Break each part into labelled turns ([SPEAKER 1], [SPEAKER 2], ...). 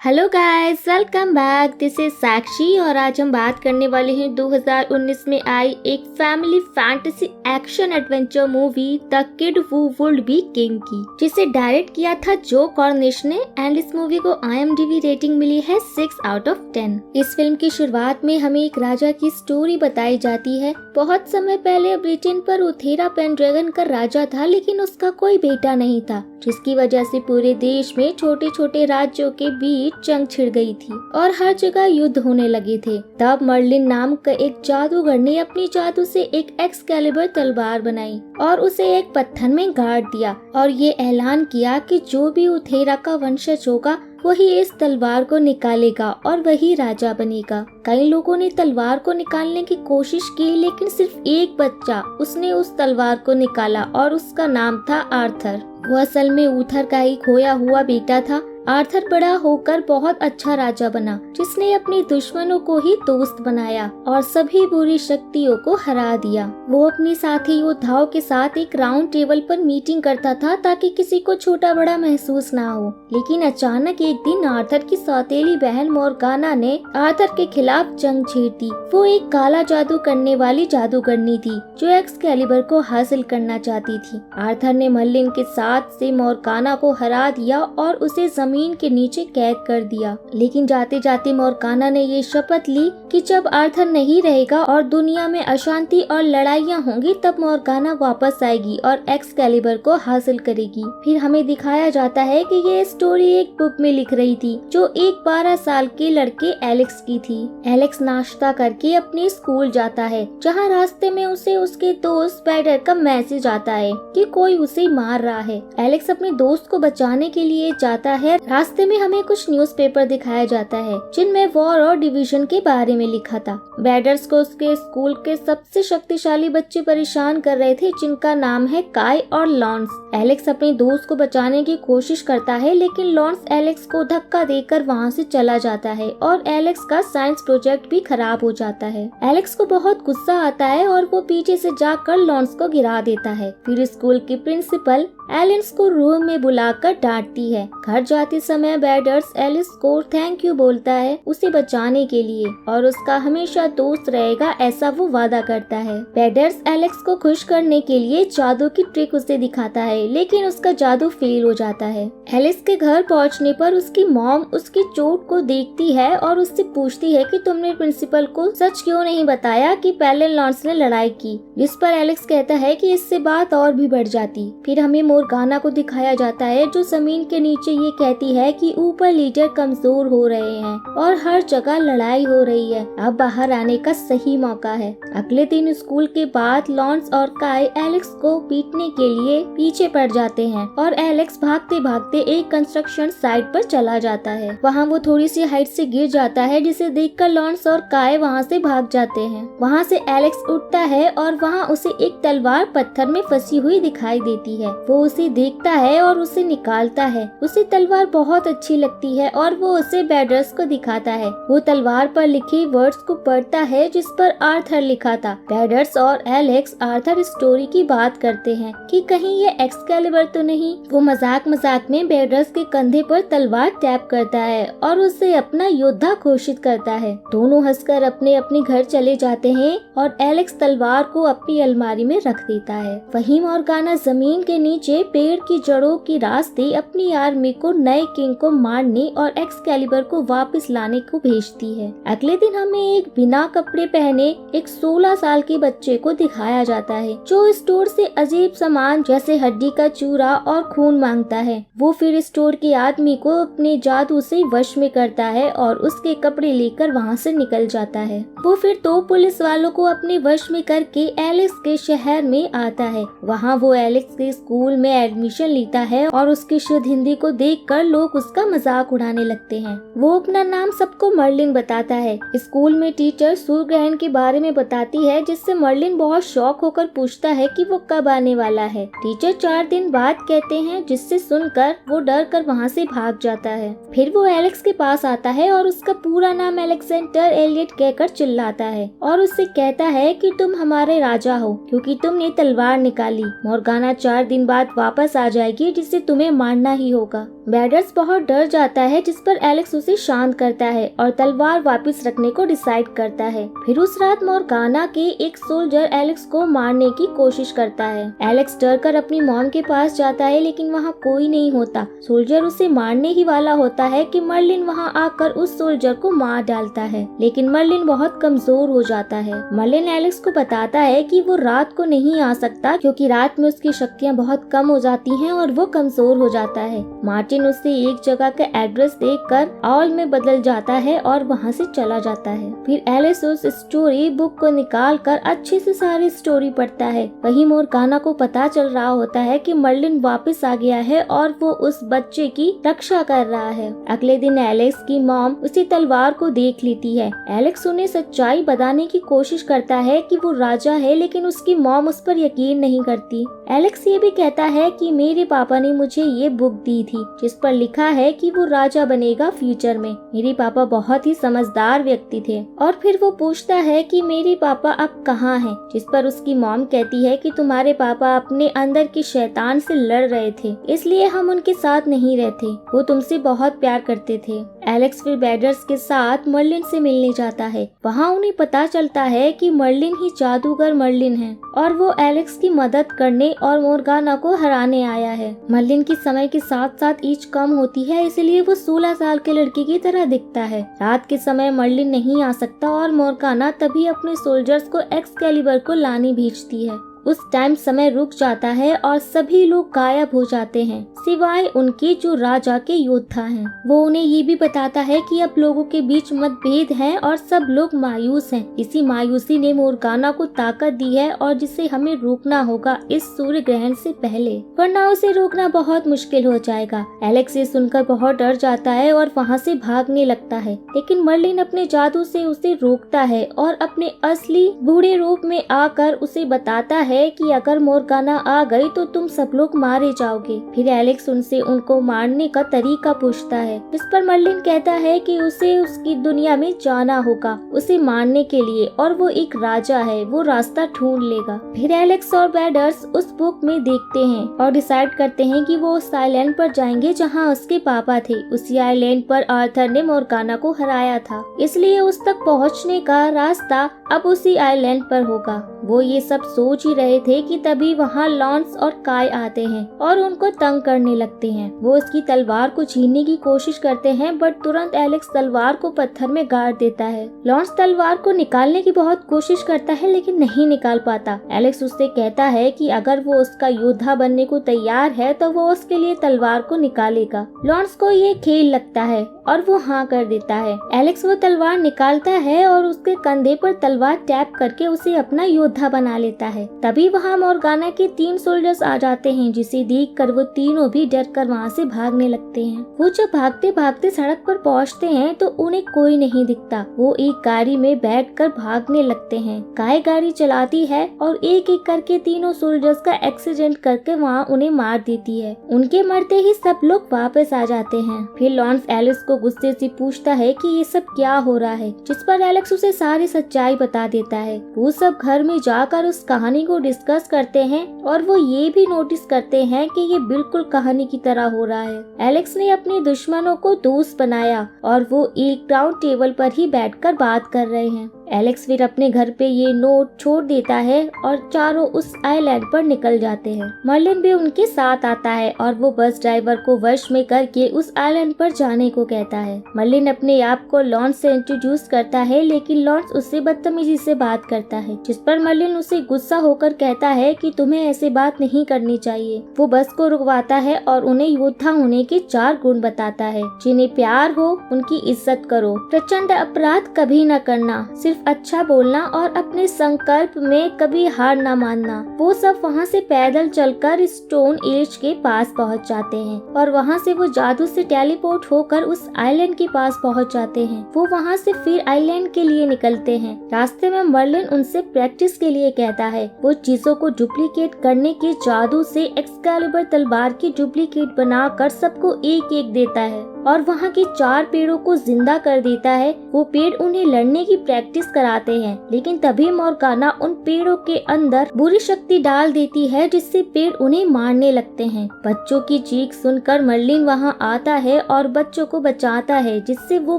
[SPEAKER 1] Hello guys, welcome back. This is Sakshi और आज हम बात करने वाले हैं 2019 में आई एक family fantasy action adventure movie the kid who would be king की, जिसे डायरेक्ट किया था जो कॉर्निश ने। एंड इस मूवी को IMDb रेटिंग मिली है 6 आउट ऑफ 10। इस फिल्म की शुरुआत में हमें एक राजा की स्टोरी बताई जाती है। बहुत समय पहले ब्रिटेन पर उथेरा पेनड्रैगन का राजा था, लेकिन उसका कोई बेटा नहीं था, जिसकी वजह से पूरे देश में छोटे छोटे राज्यों के बीच जंग छिड़ गई थी और हर जगह युद्ध होने लगे थे। तब मर्लिन नाम का एक जादूगर ने अपनी जादू से एक एक्सकैलिबर तलवार बनाई और उसे एक पत्थर में गाड़ दिया और ये ऐलान किया कि जो भी उथेरा का वंशज होगा वही इस तलवार को निकालेगा और वही राजा बनेगा। कई लोगों ने तलवार को निकालने की कोशिश की, लेकिन सिर्फ एक बच्चा उसने उस तलवार को निकाला और उसका नाम था आर्थर। वो असल में ऊथर का ही खोया हुआ बेटा था। आर्थर बड़ा होकर बहुत अच्छा राजा बना, जिसने अपने दुश्मनों को ही दोस्त बनाया और सभी बुरी शक्तियों को हरा दिया। वो अपने साथी योद्धाओं के साथ एक राउंड टेबल पर मीटिंग करता था ताकि किसी को छोटा बड़ा महसूस ना हो। लेकिन अचानक एक दिन आर्थर की सौतेली बहन मोर्गाना ने आर्थर के खिलाफ जंग छेड़ दी। वो एक काला जादू करने वाली जादूगरनी थी जो एक्सकैलिबर को हासिल करना चाहती थी। आर्थर ने मर्लिन के साथ से मोर्गाना को हरा दिया और उसे जमीन के नीचे कैद कर दिया। लेकिन जाते जाते मोर्गाना ने ये शपथ ली कि जब आर्थर नहीं रहेगा और दुनिया में अशांति और लड़ाइयाँ होंगी, तब मोर्गाना वापस आएगी और एक्सकैलिबर को हासिल करेगी। फिर हमें दिखाया जाता है कि ये स्टोरी एक बुक में लिख रही थी जो एक 12 साल के लड़के एलेक्स की थी। एलेक्स नाश्ता करके अपने स्कूल जाता है, जहाँ रास्ते में उसे उसके दोस्त स्पाइडर का मैसेज आता है कि कोई उसे मार रहा है। एलेक्स अपने दोस्त को बचाने के लिए जाता है। रास्ते में हमें कुछ न्यूज़पेपर दिखाया जाता है जिनमें वॉर और डिवीजन के बारे में लिखा था। बैडर्स को उसके स्कूल के सबसे शक्तिशाली बच्चे परेशान कर रहे थे, जिनका नाम है काई और लॉन्स। एलेक्स अपने दोस्त को बचाने की कोशिश करता है, लेकिन लॉन्स एलेक्स को धक्का देकर वहाँ से चला जाता है और एलेक्स का साइंस प्रोजेक्ट भी खराब हो जाता है। एलेक्स को बहुत गुस्सा आता है और वो पीछे से जाकर लॉन्स को गिरा देता है। फिर स्कूल की प्रिंसिपल एलिस को रूम में बुलाकर डांटती है। घर जाते समय बैडर्स एलिस को थैंक यू बोलता है उसे बचाने के लिए और उसका हमेशा दोस्त रहेगा, ऐसा वो वादा करता है। बैडर्स एलेक्स को खुश करने के लिए जादू की ट्रिक उसे दिखाता है, लेकिन उसका जादू फेल हो जाता है। एलिस के घर पहुंचने पर उसकी मॉम उसकी चोट को देखती है और उससे पूछती है कि तुमने प्रिंसिपल को सच क्यों नहीं बताया कि पहले लॉन्स ने लड़ाई की, जिस पर एलेक्स कहता है कि इससे बात और भी बढ़ जाती। फिर हमें मोर्गाना को दिखाया जाता है जो जमीन के नीचे ये कहती है कि ऊपर लीडर कमजोर हो रहे हैं और हर जगह लड़ाई हो रही है, अब बाहर आने का सही मौका है। अगले दिन स्कूल के बाद लॉन्स और काई एलेक्स को पीटने के लिए पीछे पड़ जाते हैं और एलेक्स भागते भागते एक कंस्ट्रक्शन साइट पर चला जाता है। वहाँ वो थोड़ी सी हाइट से गिर जाता है, जिसे देखकर लॉन्स और काई वहाँ से भाग जाते हैं। वहाँ से एलेक्स उठता है और वहाँ उसे एक तलवार पत्थर में फंसी हुई दिखाई देती है। वो उसे देखता है और उसे निकालता है। उसे तलवार बहुत अच्छी लगती है और वो उसे बैडर्स को दिखाता है। वो तलवार पर लिखे वर्ड्स को पढ़ता है जिस पर आर्थर लिखा था। बैडर्स और एलेक्स आर्थर स्टोरी की बात करते हैं कि कहीं ये एक्सकैलिबर तो नहीं। वो मजाक मजाक में बैडर्स के कंधे पर तलवार टैप करता है और उसे अपना योद्धा घोषित करता है। दोनों हंसकर अपने अपने घर चले जाते हैं और एलेक्स तलवार को अपनी अलमारी में रख देता है। वहीं मोर्गाना जमीन के नीचे पेड़ की जड़ों की रास्ते अपनी आर्मी को नए किंग को मारने और एक्सकैलिबर को वापस लाने को भेजती है। अगले दिन हमें एक बिना कपड़े पहने एक 16 साल के बच्चे को दिखाया जाता है जो स्टोर से अजीब सामान जैसे हड्डी का चूरा और खून मांगता है। वो फिर स्टोर के आदमी को अपने जादू से वश में करता है और उसके कपड़े लेकर वहाँ से निकल जाता है। वो फिर 2 पुलिस वालों को अपने वश में करके एलेक्स के शहर में आता है। वहाँ वो एलेक्स के स्कूल में एडमिशन लेता है और उसकी शुद्ध हिंदी को देखकर लोग उसका मजाक उड़ाने लगते हैं। वो अपना नाम सबको मर्लिन बताता है। स्कूल में टीचर सूर्य ग्रहण के बारे में बताती है, जिससे मर्लिन बहुत शौक होकर पूछता है कि वो कब आने वाला है। टीचर 4 दिन बाद कहते हैं, जिससे सुनकर वो डर कर वहाँ से भाग जाता है। फिर वो एलेक्स के पास आता है और उसका पूरा नाम अलेक्जेंडर एलियट कहकर चिल्लाता है और उससे कहता है कि तुम हमारे राजा हो क्योंकि तुमने तलवार निकाली। मोर्गाना 4 दिन बाद वापस आ जाएगी जिसे तुम्हें मारना ही होगा। बैडर्स बहुत डर जाता है, जिस पर एलेक्स उसे शांत करता है और तलवार वापस रखने को डिसाइड करता है। फिर उस रात मोर्गाना के एक सोल्जर एलेक्स को मारने की कोशिश करता है। एलेक्स डर कर अपनी मॉम के पास जाता है, लेकिन वहाँ कोई नहीं होता। सोल्जर उसे मारने ही वाला होता है कि मर्लिन वहाँ आकर उस सोल्जर को मार डालता है, लेकिन मर्लिन बहुत कमजोर हो जाता है। मर्लिन एलेक्स को बताता है कि वो रात को नहीं आ सकता क्योंकि रात में उसकी शक्तियाँ बहुत कम हो जाती हैं और वो कमजोर हो जाता है। मार्टिन उसे एक जगह का एड्रेस देखकर ऑल में बदल जाता है और वहाँ से चला जाता है। फिर एलिस उस स्टोरी बुक को निकाल कर अच्छे से सारी स्टोरी पढ़ता है। वहीं मोर्गाना को पता चल रहा होता है कि मर्लिन वापस आ गया है और वो उस बच्चे की रक्षा कर रहा है। अगले दिन एलेक्स की मॉम उसी तलवार को देख लेती है। एलेक्स उन्हें सच्चाई बताने की कोशिश करता है कि वो राजा है, लेकिन उसकी मॉम उस पर यकीन नहीं करती। एलेक्स ये भी कहता है कि मेरे पापा ने मुझे ये बुक दी थी जिस पर लिखा है कि वो राजा बनेगा फ्यूचर में। मेरे पापा बहुत ही समझदार व्यक्ति थे। और फिर वो पूछता है कि मेरे पापा अब कहाँ हैं, जिस पर उसकी मॉम कहती है कि तुम्हारे पापा अपने अंदर की शैतान से लड़ रहे थे, इसलिए हम उनके साथ नहीं रहते। वो तुमसे बहुत प्यार करते थे। एलेक्स फिर बैडर्स के साथ मर्लिन से मिलने जाता है। वहाँ उन्हें पता चलता है कि मर्लिन ही जादूगर मर्लिन है और वो एलेक्स की मदद करने और मोर्गाना को हराने आया है। मर्लिन की समय के साथ साथ एज कम होती है, इसलिए वो 16 साल के लड़के की तरह दिखता है। रात के समय मर्लिन नहीं आ सकता और मोर्गाना तभी अपने सोल्जर्स को एक्सकैलिबर को लाने भेजती है। उस टाइम समय रुक जाता है और सभी लोग गायब हो जाते हैं, सिवाय उनके जो राजा के योद्धा हैं। वो उन्हें ये भी बताता है कि अब लोगों के बीच मतभेद हैं और सब लोग मायूस हैं। इसी मायूसी ने मोर्गाना को ताकत दी है और जिसे हमें रोकना होगा इस सूर्य ग्रहण से पहले, वरना उसे रोकना बहुत मुश्किल हो जाएगा। एलेक्स ये सुनकर बहुत डर जाता है और वहाँ से भागने लगता है, लेकिन मर्लिन अपने जादू से उसे रोकता है और अपने असली बूढ़े रूप में आकर उसे बताता है कि अगर मोर्गाना आ गई तो तुम सब लोग मारे जाओगे। फिर एलेक्स उनसे उनको मारने का तरीका पूछता है, इस पर मर्लिन कहता है कि उसे उसकी दुनिया में जाना होगा उसे मारने के लिए, और वो एक राजा है, वो रास्ता ढूंढ लेगा। फिर एलेक्स और बैडर्स उस बुक में देखते हैं और डिसाइड करते हैं कि वो उस आइलैंड पर जाएंगे जहाँ उसके पापा थे। उसी आइलैंड पर आर्थर ने मोर्गाना को हराया था, इसलिए उस तक पहुँचने का रास्ता अब उसी आइलैंड पर होगा। वो ये सब सोच ही रहे थे कि तभी वहाँ लॉन्स और काय आते हैं और उनको तंग करने लगते हैं। वो उसकी तलवार को छीनने की कोशिश करते हैं, बट तुरंत एलेक्स तलवार को पत्थर में गाड़ देता है। लॉन्स तलवार को निकालने की बहुत कोशिश करता है, लेकिन नहीं निकाल पाता। एलेक्स उससे कहता है कि अगर वो उसका योद्धा बनने को तैयार है तो वो उसके लिए तलवार को निकालेगा। लॉन्स को ये खेल लगता है और वो हाँ कर देता है। एलेक्स वो तलवार निकालता है और उसके कंधे पर तलवार टैप करके उसे अपना योद्धा बना लेता है। तभी वहाँ मोर्गाना के 3 सोल्जर्स आ जाते हैं, जिसे देखकर वो तीनों भी डर कर वहाँ से भागने लगते हैं। वो जब भागते भागते सड़क पर पहुँचते हैं तो उन्हें कोई नहीं दिखता। वो एक गाड़ी में बैठकर भागने लगते हैं। काय गाड़ी चलाती है और एक एक करके तीनों सोल्जर्स का एक्सीडेंट करके वहाँ उन्हें मार देती है। उनके मरते ही सब लोग वापस आ जाते हैं। फिर लॉन्स एलिस को गुस्से से पूछता है कि ये सब क्या हो रहा है, जिस पर एलेक्स उसे सारी सच्चाई बता देता है। वो सब घर में जाकर उस कहानी को डिस्कस करते हैं और वो ये भी नोटिस करते हैं कि ये बिल्कुल कहानी की तरह हो रहा है। एलेक्स ने अपने दुश्मनों को दोस्त बनाया और वो एक राउंड टेबल पर ही बैठकर बात कर रहे हैं। एलेक्स फिर अपने घर पे ये नोट छोड़ देता है और चारों उस आइलैंड पर निकल जाते हैं। मर्लिन भी उनके साथ आता है और वो बस ड्राइवर को वश में करके उस आइलैंड पर जाने को कहता है। मर्लिन अपने आप को लॉन्स से इंट्रोड्यूस करता है, लेकिन लॉन्स उससे बदतमीजी से बात करता है, जिस पर मर्लिन उसे गुस्सा होकर कहता है कि तुम्हें ऐसे बात नहीं करनी चाहिए। वो बस को रुकवाता है और उन्हें योद्धा होने के 4 गुण बताता है, जिन्हें प्यार हो, उनकी इज्जत करो, प्रचंड अपराध कभी न करना, सिर्फ अच्छा बोलना और अपने संकल्प में कभी हार न मानना। वो सब वहाँ से पैदल चलकर स्टोन एज के पास पहुँच जाते हैं और वहाँ से वो जादू से टेलीपोर्ट होकर उस आइलैंड के पास पहुँच जाते हैं। वो वहाँ से फिर आइलैंड के लिए निकलते हैं। रास्ते में मर्लिन उनसे प्रैक्टिस के लिए कहता है। वो चीजों को डुप्लीकेट करने के जादू से एक्सकैलिबर तलवार की डुप्लीकेट बनाकर सबको एक एक देता है और वहाँ के 4 पेड़ों को जिंदा कर देता है। वो पेड़ उन्हें लड़ने की प्रैक्टिस कराते हैं, लेकिन तभी मॉर्गाना उन पेड़ों के अंदर बुरी शक्ति डाल देती है जिससे पेड़ उन्हें मारने लगते हैं। बच्चों की चीख सुनकर मर्लिन वहाँ आता है और बच्चों को बचाता है, जिससे वो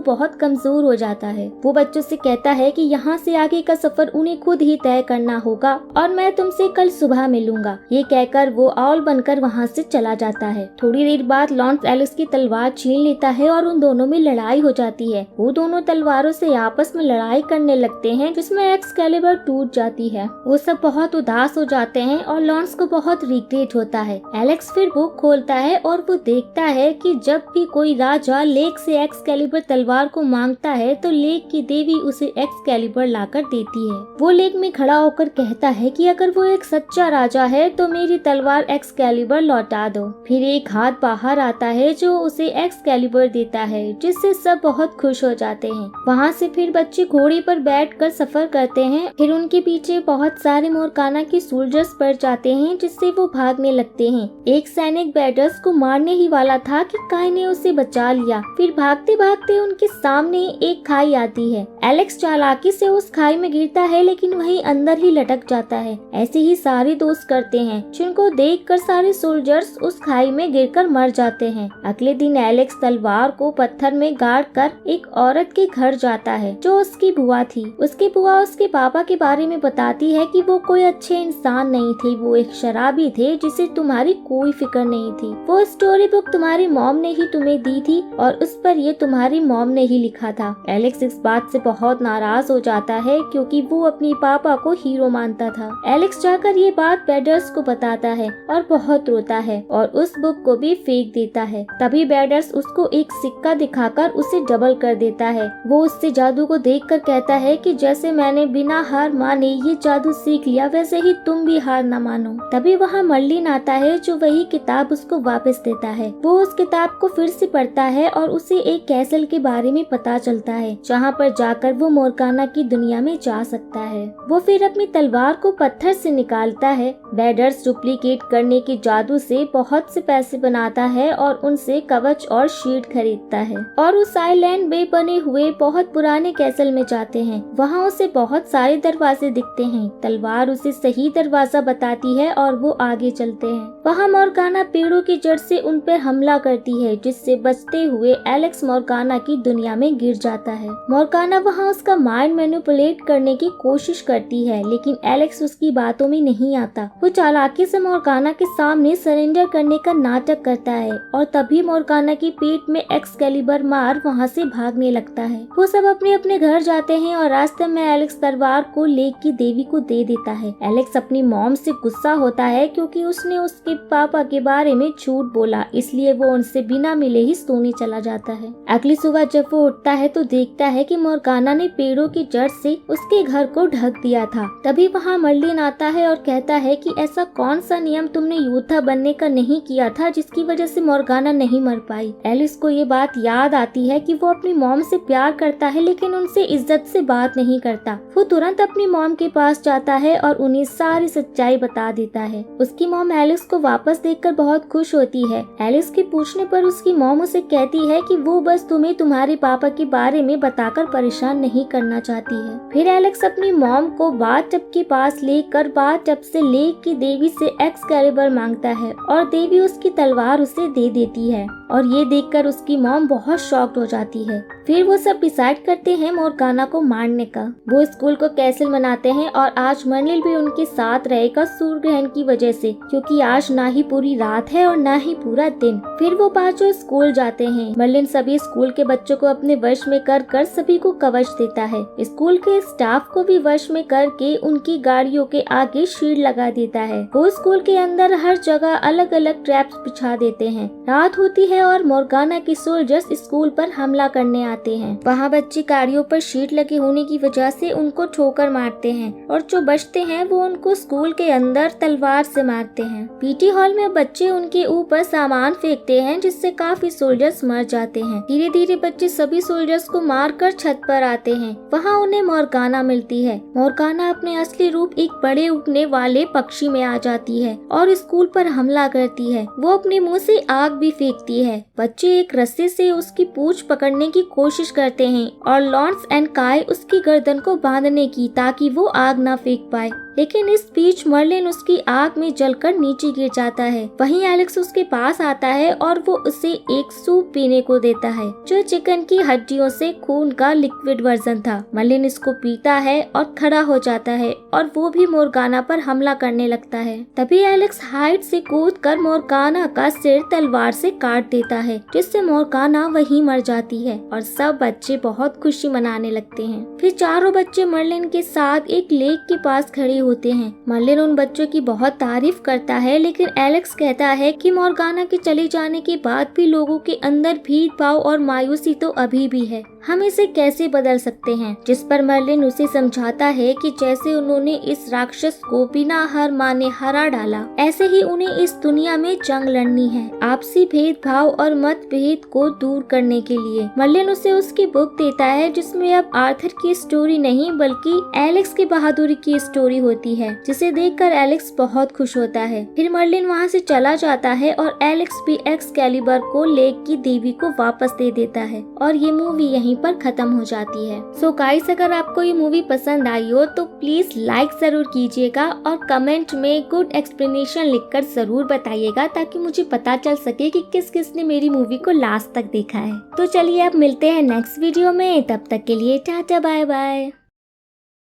[SPEAKER 1] बहुत कमजोर हो जाता है। वो बच्चों से कहता है कि यहाँ से आगे का सफर उन्हें खुद ही तय करना होगा और मैं तुमसे कल सुबह मिलूंगा। ये कहकर वो आउल बनकर वहाँ से चला जाता है। थोड़ी देर बाद लॉन्स एलिस की तलवार छीन लेता है और उन दोनों में लड़ाई हो जाती है। वो दोनों तलवारों से आपस में लड़ाई करने लगते हैं, जिसमें एक्सकैलिबर टूट जाती है। वो सब बहुत उदास हो जाते हैं और लॉन्स को बहुत रिग्रेट होता है। एलेक्स फिर बुक खोलता है और वो देखता है कि जब भी कोई राजा लेक से एक्सकैलिबर तलवार को मांगता है तो लेक की देवी उसे एक्सकैलिबर लाकर देती है। वो लेक में खड़ा होकर कहता है कि अगर वो एक सच्चा राजा है तो मेरी तलवार एक्सकैलिबर लौटा दो। फिर एक हाथ बाहर आता है जो उसे एक्सकैलिबर देता है, जिससे सब बहुत खुश हो जाते हैं। वहाँ से फिर बच्चे घोड़े पर बैठकर सफर करते हैं। फिर उनके पीछे बहुत सारे मोरकाना के सोल्जर्स पड़ जाते हैं, जिससे वो भागने लगते हैं। एक सैनिक बैडर्स को मारने ही वाला था कि काई ने उसे बचा लिया। फिर भागते भागते उनके सामने एक खाई आती है। एलेक्स चालाकी से उस खाई में गिरता है, लेकिन वही अंदर ही लटक जाता है। ऐसे ही सारे दोस्त करते हैं, जिनको देखकर सारे सोल्जर्स उस खाई में गिरकर मर जाते हैं। अगले दिन एलेक्स तलवार को पत्थर में गाड़ कर एक औरत के घर जाता है, जो उसकी बुआ थी। उसकी बुआ उसके पापा के बारे में बताती है कि वो कोई अच्छे इंसान नहीं थे, वो एक शराबी थे जिसे तुम्हारी कोई फिक्र नहीं थी। वो स्टोरी बुक तुम्हारी मॉम ने ही तुम्हें दी थी और उस पर ये तुम्हारी मॉम ने ही लिखा था। एलेक्स इस बात से बहुत नाराज हो जाता है, क्योंकि वो अपनी पापा को हीरो मानता था। एलेक्स जाकर ये बात बैडर्स को बताता है और बहुत रोता है और उस बुक को भी फेंक देता है। तभी बैडर्स उसको एक सिक्का दिखाकर उसे डबल कर देता है। वो उससे जादू को देखकर कहता है कि जैसे मैंने बिना हार माने ये जादू सीख लिया, वैसे ही तुम भी हार न मानो। तभी वहाँ मर्लिन आता है, जो वही किताब उसको वापस देता है। वो उस किताब को फिर से पढ़ता है और उसे एक कैसल के बारे में पता चलता है, जहाँ पर जाकर वो मोरकाना की दुनिया में जा सकता है। वो फिर अपनी तलवार को पत्थर से निकालता है। बैडर्स डुप्लीकेट करने के जादू से बहुत से पैसे बनाता है और उनसे कवच और शील्ड खरीदता है और उस आइलैंड में बने हुए बहुत पुराने कैसल में जाते हैं। वहाँ उसे बहुत सारे दरवाजे दिखते हैं। तलवार उसे सही दरवाजा बताती है और वो आगे चलते हैं। वहाँ मोरकाना पेड़ों की जड़ से उन पर हमला करती है, जिससे बचते हुए एलेक्स मोरकाना की दुनिया में गिर जाता है। मोरकाना वहाँ उसका माइंड मैनिपुलेट करने की कोशिश करती है, लेकिन एलेक्स उसकी बातों में नहीं आता। वो चालाकी से मोरकाना के सामने सरेंडर करने का नाटक करता है और तभी मोरकाना की पीठ में एक्सकैलिबर मार वहाँ से भागने लगता है। वो सब अपने अपने घर जाते हैं और रास्ते में एलेक्स तलवार को लेक की देवी को दे देता है। एलेक्स अपनी मॉम से गुस्सा होता है, क्योंकि उसने उसके पापा के बारे में झूठ बोला, इसलिए वो उनसे बिना मिले ही सोने चला जाता है। अगली सुबह जब वो उठता है तो देखता है कि मोरकाना ने पेड़ों की जड़ से उसके घर को ढक दिया था। तभी वहाँ मर्लिन आता है और कहता है कि ऐसा कौन सा नियम तुमने योद्धा बनने का नहीं किया था, जिसकी वजह से मोरगाना नहीं मर पाई। एलिस को ये बात याद आती है कि वो अपनी मॉम से प्यार करता है, लेकिन उनसे इज्जत से बात नहीं करता। वो तुरंत अपनी मॉम के पास जाता है और उन्हें सारी सच्चाई बता देता है। उसकी मॉम एलिस को वापस देखकर बहुत खुश होती है। एलिस के पूछने पर उसकी मॉम उसे कहती है कि वो बस तुम्हें तुम्हारे पापा के बारे में बताकर परेशान नहीं करना चाहती है। फिर एलेक्स अपनी मॉम को बाथटब के पास लेकर बाथटब से लेक की देवी से एक्सकैलिबर मांगता है और देवी उसकी तलवार उसे दे देती है और ये देखकर उसकी मॉम बहुत शॉक्ड हो जाती है। फिर वो सब डिसाइड करते हैं मोरगाना को मारने का। वो स्कूल को कैसल मनाते हैं और आज मर्लिन भी उनके साथ रहेगा सूर्य ग्रहण की वजह से, क्योंकि आज ना ही पूरी रात है और ना ही पूरा दिन। फिर वो पांचों स्कूल जाते हैं। मर्लिन सभी स्कूल के बच्चों को अपने वश में कर सभी को कवच देता है। स्कूल के स्टाफ को भी वश में करके उनकी गाड़ियों के आगे शील्ड लगा देता है। वो स्कूल के अंदर हर जगह अलग अलग ट्रैप्स बिछा देते हैं। रात होती है और मोरगाना के सोल्जर्स स्कूल पर हमला करने आते हैं। वहाँ बच्चे गाड़ियों पर शीट लगे होने की वजह से उनको ठोकर मारते हैं और जो बचते हैं वो उनको स्कूल के अंदर तलवार से मारते हैं। पीटी हॉल में बच्चे उनके ऊपर सामान फेंकते हैं, जिससे काफी सोल्जर्स मर जाते हैं। धीरे धीरे बच्चे सभी सोल्जर्स को मारकर छत पर आते हैं। वहाँ उन्हें मोरगाना मिलती है। मोरगाना अपने असली रूप एक बड़े उड़ने वाले पक्षी में आ जाती है और स्कूल पर हमला करती है। वो अपने मुंह से आग भी फेंकती है। बच्चे एक रस्सी से उसकी पूंछ पकड़ने की कोशिश करते हैं और लॉन्स एंड काई उसकी गर्दन को बांधने की, ताकि वो आग ना फेंक पाए। लेकिन इस बीच मर्लिन उसकी आग में जलकर नीचे गिर जाता है। वहीं एलेक्स उसके पास आता है और वो उसे एक सूप पीने को देता है जो चिकन की हड्डियों से खून का लिक्विड वर्जन था। मर्लिन इसको पीता है और खड़ा हो जाता है और वो भी मोर्गाना पर हमला करने लगता है। तभी एलेक्स हाइट से कूदकर मोर्गाना का सिर तलवार से काट देता है, जिससे मोर्गाना वहीं मर जाती है और सब बच्चे बहुत खुशी मनाने लगते हैं। फिर चारों बच्चे मर्लिन के साथ एक लेक के पास खड़े होते हैं। मर्लिन उन बच्चों की बहुत तारीफ करता है, लेकिन एलेक्स कहता है कि मोर्गाना के चले जाने के बाद भी लोगों के अंदर भेदभाव और मायूसी तो अभी भी है, हम इसे कैसे बदल सकते हैं। जिस पर मर्लिन उसे समझाता है कि जैसे उन्होंने इस राक्षस को बिना हार माने हरा डाला, ऐसे ही उन्हें इस दुनिया में जंग लड़नी है, आपसी भेदभाव और मतभेद को दूर करने के लिए। मर्लिन उसे उसकी बुक देता है जिसमें अब आर्थर की स्टोरी नहीं बल्कि एलेक्स की बहादुरी की स्टोरी होती है, जिसे देखकर एलेक्स बहुत खुश होता है। फिर मर्लिन वहाँ से चला जाता है और एलेक्स भी एक्सकैलिबर को लेक की देवी को वापस दे देता है और ये मूवी यहीं पर खत्म हो जाती है। सो गाइस, अगर आपको ये मूवी पसंद आई हो तो प्लीज लाइक जरूर कीजिएगा और कमेंट में गुड एक्सप्लेनेशन लिखकर जरूर बताइएगा, ताकि मुझे पता चल सके कि किस किस ने मेरी मूवी को लास्ट तक देखा है। तो चलिए अब मिलते हैं नेक्स्ट वीडियो में, तब तक के लिए टाटा बाय बाय।